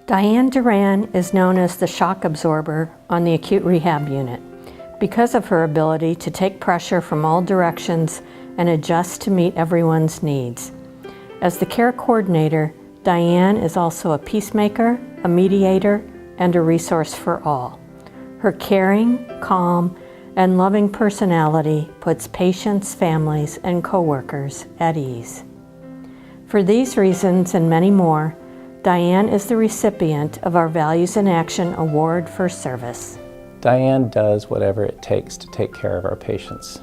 Diane Duran is known as the shock absorber on the acute rehab unit because of her ability to take pressure from all directions and adjust to meet everyone's needs. As the care coordinator, Diane is also a peacemaker, a mediator, and a resource for all. Her caring, calm, and loving personality puts patients, families, and coworkers at ease. For these reasons and many more, Diane is the recipient of our Values in Action Award for Service. Diane does whatever it takes to take care of our patients,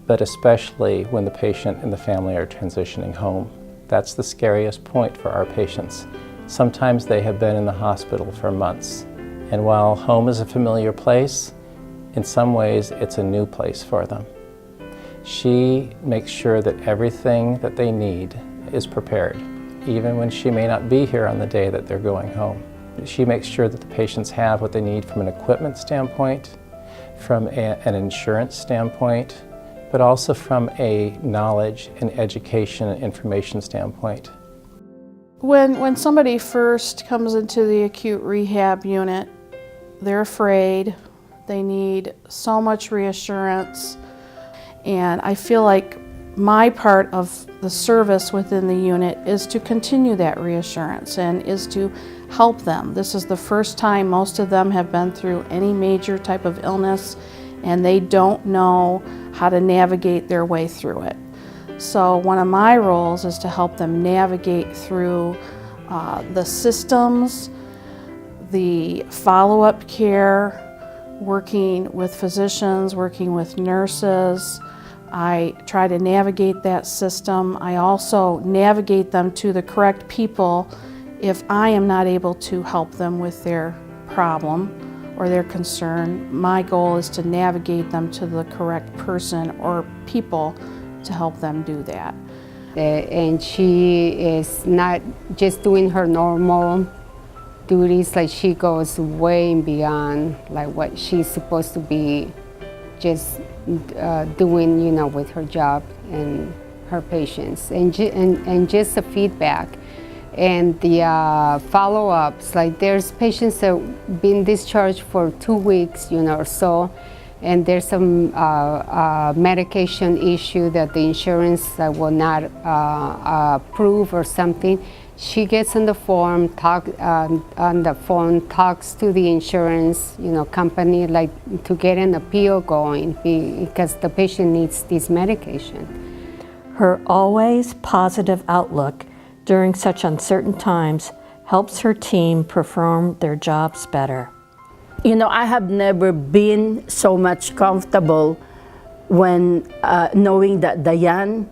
but especially when the patient and the family are transitioning home. That's the scariest point for our patients. Sometimes they have been in the hospital for months, and while home is a familiar place, in some ways it's a new place for them. She makes sure that everything that they need is prepared, even when she may not be here on the day that they're going home. She makes sure that the patients have what they need from an equipment standpoint, from an insurance standpoint, but also from a knowledge and education and information standpoint. When somebody first comes into the acute rehab unit, they're afraid, they need so much reassurance, and I feel like my part of the service within the unit is to continue that reassurance and is to help them. This is the first time most of them have been through any major type of illness, and they don't know how to navigate their way through it. So one of my roles is to help them navigate through the systems, the follow-up care, working with physicians, working with nurses. I try to navigate that system. I also navigate them to the correct people if I am not able to help them with their problem or their concern. My goal is to navigate them to the correct person or people to help them do that. And she is not just doing her normal duties, like she goes way beyond like what she's supposed to be just doing, you know, with her job and her patients, and just the feedback and the follow-ups. Like there's patients that have been discharged for 2 weeks, you know, or so, and there's some medication issue that the insurance will not approve or something. She gets on the phone, talks to the insurance, you know, company, like to get an appeal going because the patient needs this medication. Her always positive outlook during such uncertain times helps her team perform their jobs better. You know, I have never been so much comfortable when knowing that Diane,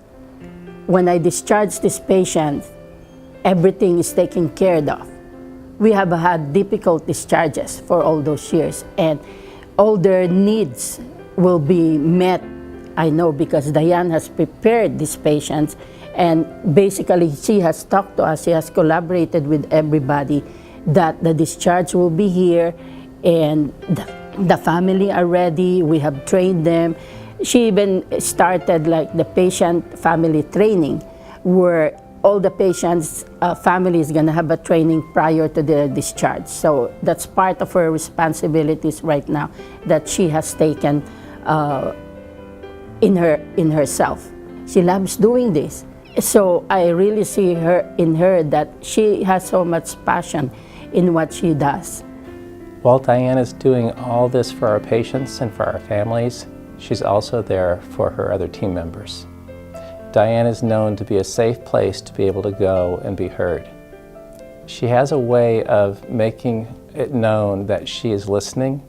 when I discharge this patient, everything is taken care of. We have had difficult discharges for all those years, and all their needs will be met, I know, because Diane has prepared these patients, and basically she has talked to us, she has collaborated with everybody that the discharge will be here, and the family are ready, we have trained them. She even started like the patient family training, where all the patients' family is going to have a training prior to their discharge. So that's part of her responsibilities right now that she has taken in herself. She loves doing this. So I really see in her that she has so much passion in what she does. While Diane is doing all this for our patients and for our families, she's also there for her other team members. Diane is known to be a safe place to be able to go and be heard. She has a way of making it known that she is listening,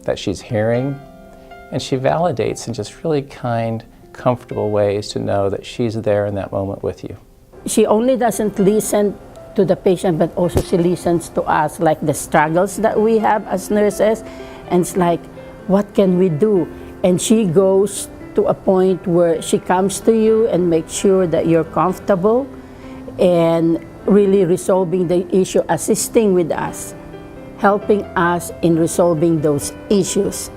that she's hearing, and she validates in just really kind, comfortable ways to know that she's there in that moment with you. She only doesn't listen to the patient, but also she listens to us, like the struggles that we have as nurses, and it's like, what can we do? And she goes to a point where she comes to you and makes sure that you're comfortable and really resolving the issue, assisting with us, helping us in resolving those issues.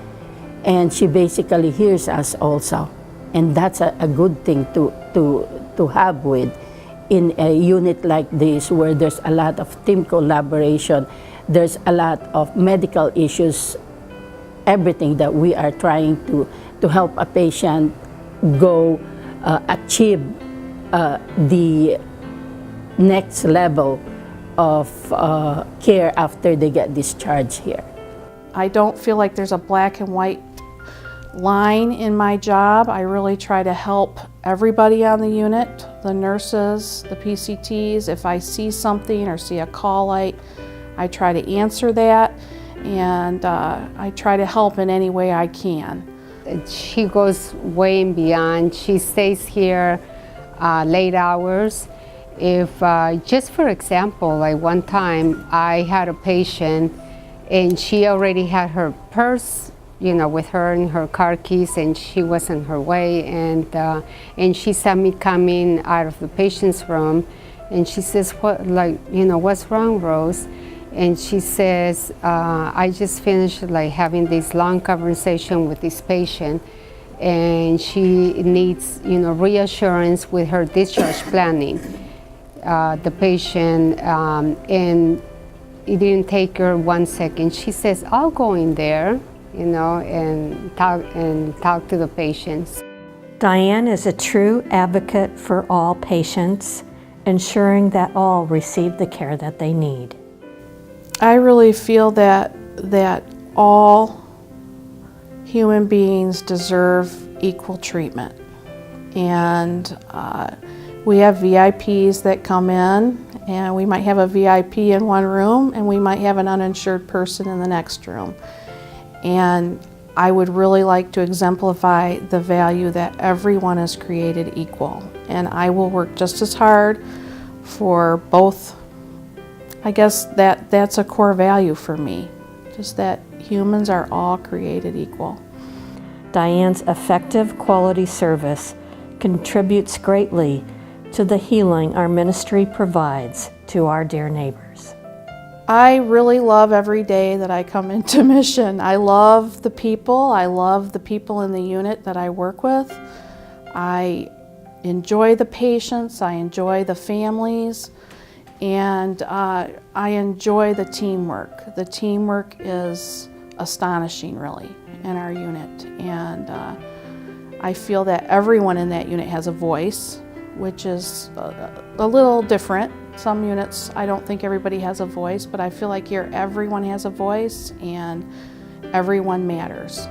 And she basically hears us also. And that's a good thing to have with. in a unit like this where there's a lot of team collaboration, there's a lot of medical issues, everything that we are trying to help a patient go achieve the next level of care after they get discharged here. I don't feel like there's a black and white line in my job. I really try to help everybody on the unit, the nurses, the PCTs. If I see something or see a call light, I try to answer that, and I try to help in any way I can. She goes way and beyond. She stays here late hours. If, just for example, like one time I had a patient and she already had her purse, you know, with her and her car keys, and she was on her way, and she saw me coming out of the patient's room, and she says, "What, like, you know, what's wrong, Rose?" And she says, "I just finished like having this long conversation with this patient, and she needs, you know, reassurance with her discharge planning." The patient, and it didn't take her 1 second. She says, "I'll go in there, you know, and talk to the patients." Diane is a true advocate for all patients, ensuring that all receive the care that they need. I really feel that all human beings deserve equal treatment, and we have VIPs that come in, and we might have a VIP in one room and we might have an uninsured person in the next room. And I would really like to exemplify the value that everyone is created equal. And I will work just as hard for both. I guess that's a core value for me, just that humans are all created equal. Diane's effective quality service contributes greatly to the healing our ministry provides to our dear neighbors. I really love every day that I come into Mission. I love the people. I love the people in the unit that I work with. I enjoy the patients. I enjoy the families. And I enjoy the teamwork. The teamwork is astonishing, really, in our unit. And I feel that everyone in that unit has a voice, which is a little different. Some units, I don't think everybody has a voice, but I feel like here everyone has a voice and everyone matters.